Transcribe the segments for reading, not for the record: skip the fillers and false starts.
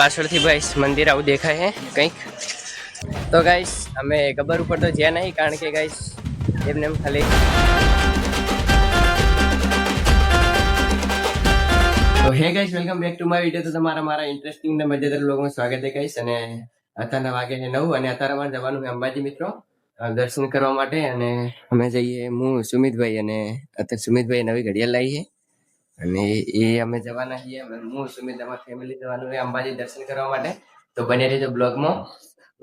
પાછળથી ભાઈ મંદિર આવું દેખાય છે કંઈક. તો ગાઈસ અમે ગબ્બર ઉપર તો જ્યાં નહીં, કારણ કે ગાઈસ એમને એમ ખાલી તો હે guys welcome back to my video. તો તમારા મારા ઇન્ટરેસ્ટિંગ ને મજેદાર લોકોનું સ્વાગત છે ગાઈસ. અને અત્યારના વાગે છે 9 અને અત્યારે અમારે જવાનું છે અંબાજી મિત્રો દર્શન કરવા માટે. અને અમે જઈએ, હું સુમિતભાઈ અને અત્યારે સુમિતભાઈ નવી ઘડિયાળ લાવી છે અને એ અમે જવાના છીએ. હું સુમિત અમારી ફેમિલી જવાનું છે અંબાજી દર્શન કરવા માટે. તો બને રહેજો બ્લોગમાં.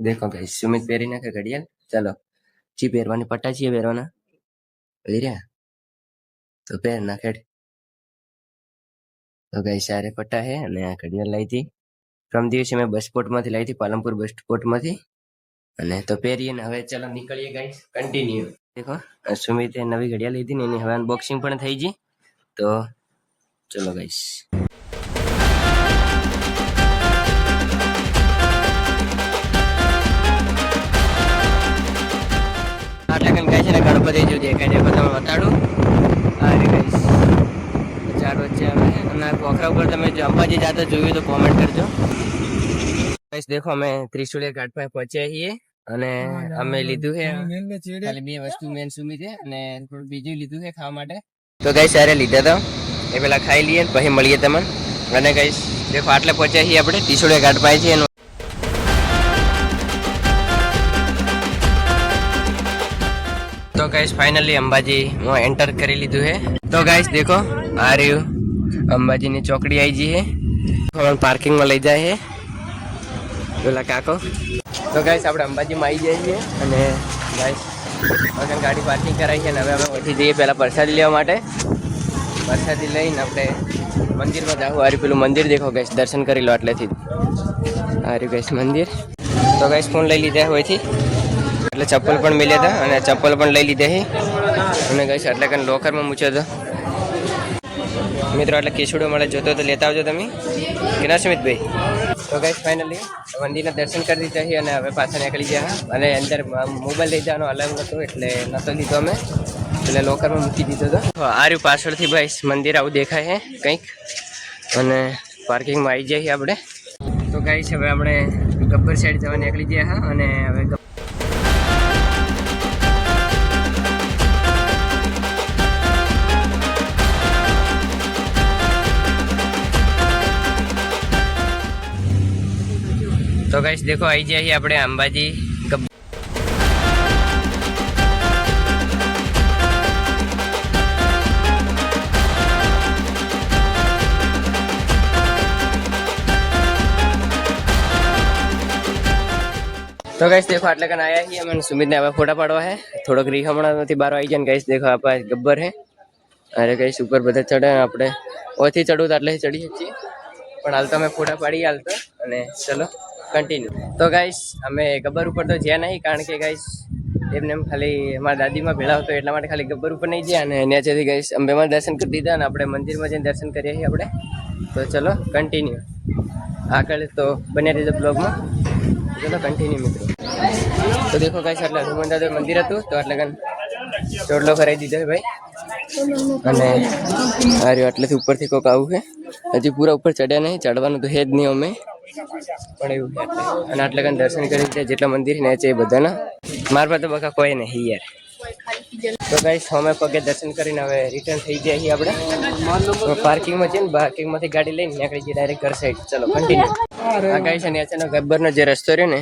દેખો ગાઈસ સુમિત પહેરી નાખે ઘડિયાળ. ચાલો ચી પહેરવાની, પટ્ટા છીએ પહેરવાના પહેરી રહ્યા તો પહેર નાખે. તો ગાઈસ સારે પટ્ટા છે અને આ ઘડિયાળ લાવી હતી પ્રમ દિવસે મેં બસ સ્પોર્ટમાંથી લાવી હતી, પાલનપુર બસ સ્પોર્ટમાંથી. અને તો પહેરીએ ને હવે ચાલો નીકળીએ ગાઈસ, કન્ટિન્યુ. દેખો સુમિતે નવી ઘડિયાળ લીધી ને એની હવે અનબોક્સિંગ પણ થઈ ગઈ. તો ચલો ગાઈસ. આટલા કન ગાઈસ ને ગણપતિ જો દેખાય છે બધા બતાડું. અરે ગાઈસ 4 વચ્ચે અમે અને પોખરા ઉપર તમે જો અંબાજી જાતા જોયું તો કોમેન્ટ કરજો ગાઈસ. દેખો અમે ત્રિશુલિયા ઘાટ પર પહોંચ્યા છીએ અને અમે લીધું છે ખાલી 2 વસ્તુ મેન સુમી છે અને થોડું બીજું લીધું છે ખાવા માટે. તો ગાઈસ સારે લીધા હતા એ પેલા ખાઈ લઈએ પછી મળીએ તમને. અને ગાઈસ દેખો આટલે પહોંચ્યા છીએ આપણે ત્રિશુલિયા ઘાટ પાસે છીએ. તો ગાઈસ ફાઇનલી અંબાજી હું એન્ટર કરી લીધું છે. તો ગાઈસ દેખો આ રહ્યું અંબાજીની ચોકડી આવી ગઈ છે, પાર્કિંગમાં લઈ જાય છે પેલા કાકો. તો ગાઈસ આપણે અંબાજીમાં આવી જઈએ છીએ અને ગાઈસ આગળ ગાડી પાર્કિંગ કરાવી છે. અને હવે અમે પછી જઈએ પહેલાં પ્રસાદી લેવા માટે. પ્રસાદી લઈને આપણે મંદિરમાં જાઉં. આ પેલું મંદિર દેખો ગાઈસ, દર્શન કરી લો એટલેથી. આ રહ્યું ગાઈસ મંદિર. તો ગાઈસ ફોન લઈ લીધા હોયથી એટલે ચપ્પલ પણ મળ્યા હતા અને ચપ્પલ પણ લઈ લીધા છે. અને ગાઈસ એટલે કે લોકરમાં મૂક્યો હતો મિત્રો. એટલે કેસુડો મળે જોતો તો લેતા આવજો તમે કે ના સુમિતભાઈ. તો ગાઈસ ફાઇનલી મંદિરના દર્શન કરી દીધા છે અને હવે પાછા નીકળી ગયા. અને અંદર મોબાઈલ લઈ જવાનો અલાવ નહોતો એટલે નહોતો લીધો અમે, એટલે લોકરમાં મૂકી દીધો હતો. આ રહ્યું પાછળથી ભાઈ મંદિર આવું દેખાય છે કંઈક. અને પાર્કિંગમાં આવી જઈએ આપણે. તો ગાઈસ હવે આપણે ગબ્બર સાઈડ જવા નીકળી ગયા હા. અને હવે તો ગાઈસ દેખો આવી જઈએ આપણે અંબાજી. તો ગાઈસ દેખો આટલે કન આયા છીએ અમે સુમિતને હવે ફોટા પાડવા છે. થોડોક રીહ હમણાંથી બહાર આવી જાય ને ગાઈસ. દેખો આપા ગબ્બર છે. અરે ગાઈસ ઉપર બધા ચડે આપણે ઓથી ચડવું તો એટલે ચડી શકીએ, પણ હાલ તો અમે ફોટા પાડીએ હાલ તો. અને ચલો કન્ટિન્યુ. તો ગાઈસ અમે ગબ્બર ઉપર તો જ્યાં નહીં, કારણ કે ગાઈસ એમને એમ ખાલી અમારા દાદીમાં ભેળા હતો એટલા માટે ખાલી ગબ્બર ઉપર નહીં ગયા. અને ત્યાંથી ગાઈસ અંબેમાં દર્શન કરી દીધા અને આપણે મંદિરમાં જઈને દર્શન કરીએ છીએ આપણે. તો ચલો કન્ટિન્યુ આગળ. તો બને રહેજો બ્લોગમાં. ચલો કન્ટિન્યુ મિત્રો. તો દેખો ગાઈસ એટલે હનુમાન દાદા મંદિર હતું તો એટલે કન ચોટલો કરાવી દીધો છે ભાઈ. અને આ રહ્યો એટલેથી ઉપરથી કોઈક આવું છે. હજી પૂરા ઉપર ચડ્યા નહીં, ચડવાનું તો હે જ નહીં અમે, પણ એવું છે. અને આટલે કન દર્શન કરી દીધા જેટલા મંદિર ને છે એ બધાના. મારા પાસે તો બકા કોઈ નહીં યાર. તો ગાઈસ અમે પગે દર્શન કરીને હવે રિટર્ન થઈ ગયા છીએ આપણે. પાર્કિંગમાં છે ને, પાર્કિંગમાંથી ગાડી લઈને નીકળી જઈએ ડાયરેક્ટ ઘર સાઈડ. ચલો કન્ટિન્યુ. આ ગાઈસ અને અચાનક ગબ્બરનો જે રસ્તો રહ્યો ને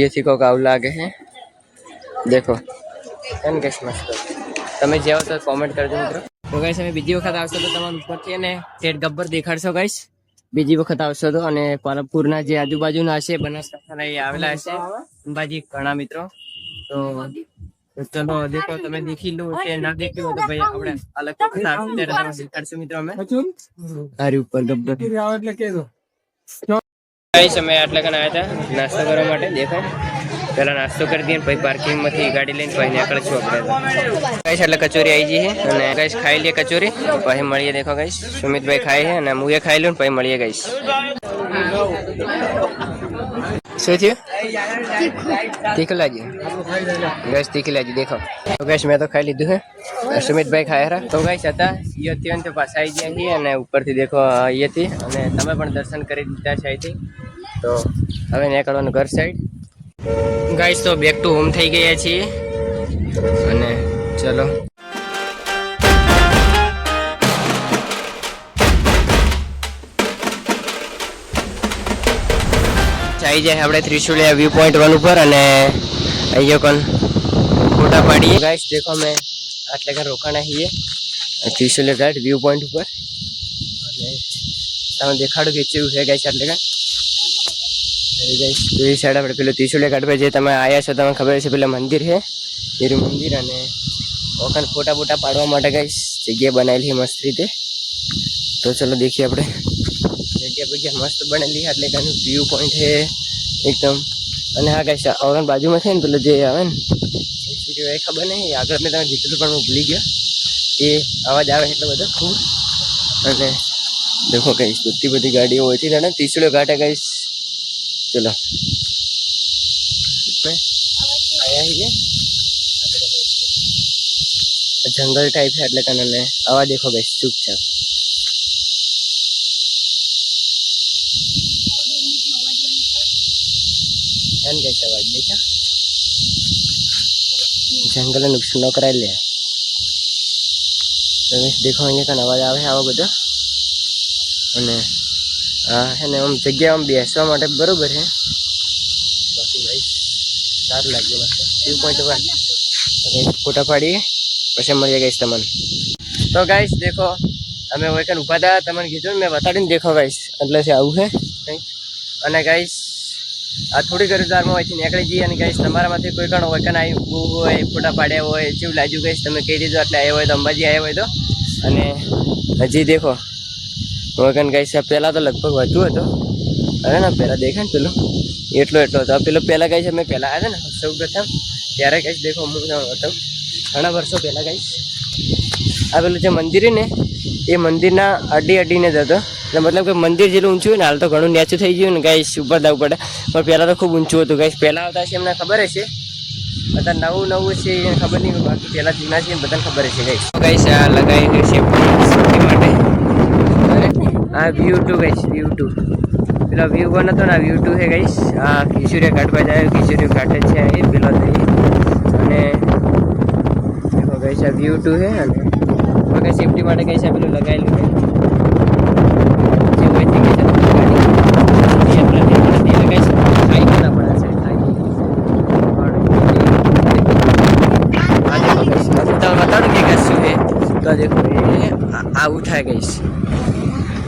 એથી કોઈક આવું લાગે છે. દેખો એમ ગાઈસ મસ્ત. તમે જાઓ તો કોમેન્ટ કરજો મિત્રો. તો ગાઈસ અમે બીજી વખત આવશો તો તમારું ઉપરથી ને ઠેઠ ગબ્બર દેખાડશો ગાઈસ. બીજી વખત આવશો તો. અને પાલનપુરના જે આજુબાજુના હશે, બનાસકાંઠાના એ આવેલા હશે અંબાજી ઘણા મિત્રો. તો ચલો દેખો તમે દેખી લો કે ના દેખ્યું તો ભાઈ આપણે અલગ દેખાડશું મિત્રો અમે. હારી ઉપર ગબ્બર એટલે કેજો ગાઈસ અમે આટલા કન આવ્યા હતા નાસ્તો કરવા માટે. દેખો પહેલા નાસ્તો કરી દઈએ પછી પાર્કિંગમાંથી ગાડી લઈને પછી નીકળશું આપણે. ગાઈસ એટલે કચોરી આવી ગઈ છે અને ગાઈસ ખાઈ લઈએ કચોરી પછી મળીએ. દેખો ગાઈસ સુમિતભાઈ ખાય છે અને હું એ ખાઈ લઉં પછી મળીએ ગાઈસ. શું થયું? તીખું લાગ્યું ગેસ, તીખી લાગી દેખો. તો ગેસ મેં તો ખાઈ લીધું હે, સુમિતભાઈ ખાયા તો ગેસ હતા ઈથી તો પાછા આવી ગયા છીએ અને ઉપરથી દેખો અહીંયાથી અને તમે પણ દર્શન કરી દીધા છે અહીંથી. તો હવે નીકળવાનું ઘર સાઈડ ગાઈસ. તો બેક ટુ હોમ થઈ ગયા છીએ અને ચલો આવી જાય આપણે ત્રિશુલિયા વ્યૂ પોઈન્ટ 1 ઉપર અને અહીંયા કોણ ફોટા પાડીએ ગાઈસ. દેખો મેં આટલે ઘર રોકાણા છીએ ત્રિશુલિયા ઘાટ વ્યૂ પોઈન્ટ ઉપર અને તમે દેખાડો કે કેવું છે ગાઈસ આટલે ઘર ગાઈસ. તો એ સાઈડ આપણે પેલું ત્રિશુલિયા ઘાટ પર જે તમે આવ્યા છો તમને ખબર છે પેલા મંદિર છે એનું મંદિર અને વખત ફોટા બોટા પાડવા માટે ગાઈસ જગ્યા બનાવેલી છે મસ્ત રીતે. તો ચલો દેખીએ આપણે જગ્યા મસ્ત બનેલી એટલે કાનું વ્યૂ પોઈન્ટ છે એકદમ. અને હા ગાઈસ ઓરન બાજુમાં છે ને પેલો જે આવે ને શું કહેવાય ખબર નહીં, આગળ મેં તમે જીતેલું પણ હું ભૂલી ગયો. એ અવાજ આવે એટલો બધો ખૂબ. અને દેખો ગાઈસ બધી ગાડીઓ હોય છે ને ત્રિશુલિયા ઘાટ ગાઈસ. ચલો જંગલ ટાઈપ છે એટલે કાને આવા દેખો ગાઈસ ચૂપચાપ. અવાજ દેખા જંગલ નુકસાન ન કરાય લે. દેખો અહીંયા કાન અવાજ આવે આવો બધો. અને હા હે ને આમ જગ્યા આમ બેસવા માટે બરોબર છે. બાકી ભાઈ સારું લાગ્યું મને વ્યૂ પોઈન્ટ પર ફોટા પાડીએ પછી મળીએ ગાઈસ તમને. તો ગાઈસ દેખો અમે વૈકન ઊભા હતા તમને કીધું ને મેં બતાડીને દેખો ગાઈસ એટલે છે આવું છે કંઈક. અને ગાઈસ આ થોડી ગરીબદારમાં હોયથી નીકળી જઈએ અને ગાઈસ તમારામાંથી કોઈ પણ વૈકન આવી ઊભું હોય ફોટા પાડ્યા હોય જેવું લાગ્યું ગાઈસ તમે કહી દીધું એટલે આવ્યો હોય તો અંબાજી આવ્યો હોય તો. અને હજી દેખો વૈકન ગાઈસ પહેલાં તો લગભગ વધુ હતો અરે ને પહેલાં દેખાય ને પેલું એટલો હતો પેલો પહેલાં ગાઈસ અમે પહેલાં આવ્યા ને સૌ પ્રથમ ત્યારે ગાઈસ દેખો હું હતો ઘણા વર્ષો પહેલાં ગાઈસ. આ પેલું જે મંદિર ને એ મંદિરના અડીને જ હતો એટલે મતલબ કે મંદિર જેટલું ઊંચું હોય ને હાલ તો ઘણું નીચું થઈ ગયું ને ગાઈસ ઉપર જવું પડે પણ પહેલાં તો ખૂબ ઊંચું હતું ગાઈસ. પહેલાં આવતા છે એમને ખબર હશે, અત્યારે નવું છે એને ખબર નહીં બાકી પહેલાં જૂના છે બધાને ખબર હશે ગાઈસ. ગાઈસ આ લગાવી છે સેફટી માટે આ view to guys view to પેલો વ્યૂ વન હતો ને આ વ્યૂ ટુ છે ગાઈસ. આ કિશોરિયા ઘાટ પર જાય કિશોરિયા ઘાટ જ છે એ પેલો થઈ અને દેખો ગાઈસ આ વ્યૂ ટુ છે અને કઈ સેફટી માટે કઈ છે પેલું લગાવેલું છે આવું થાય ગઈશ.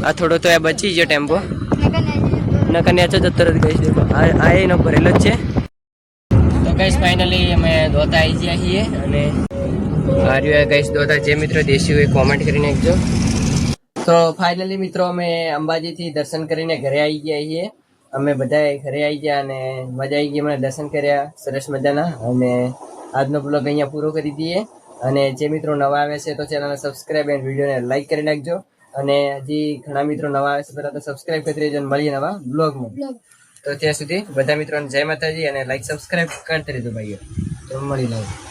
આ થોડો તો આ બચી ગયો ટેમ્પો નકર નેચો જતો રહી ગઈશ. દેખો આ એનો ભરેલો જ છે. તો ગઈશ ફાઇનલી અમે દોતા આવી ગયા છીએ અને આર્યો ગઈશ દોતા જે મિત્રો દેશી હોય કોમેન્ટ કરીને નાખજો. તો ફાઇનલી મિત્રો અમે અંબાજીથી દર્શન કરીને ઘરે આવી ગયા છીએ. અમે બધા ઘરે આવી ગયા અને મજા આવી ગઈ. મને દર્શન કર્યા સરસ મજાના અને આજનો બ્લોગ અહીંયા પૂરો કરી દઈએ. અને જે મિત્રો નવા આવે છે તો ચેનલને સબસ્ક્રાઈબ અને વિડીયોને લાઈક કરી નાખજો. અને હજી ઘણા મિત્રો નવા આવે છે પહેલાં તો સબસ્ક્રાઈબ કરી દેજો અને મળીએ નવા બ્લોગમાં. તો ત્યાં સુધી બધા મિત્રોને જય માતાજી અને લાઈક સબસ્ક્રાઈબ કરતા રહેજો ભાઈઓ. તો મળી લાવું.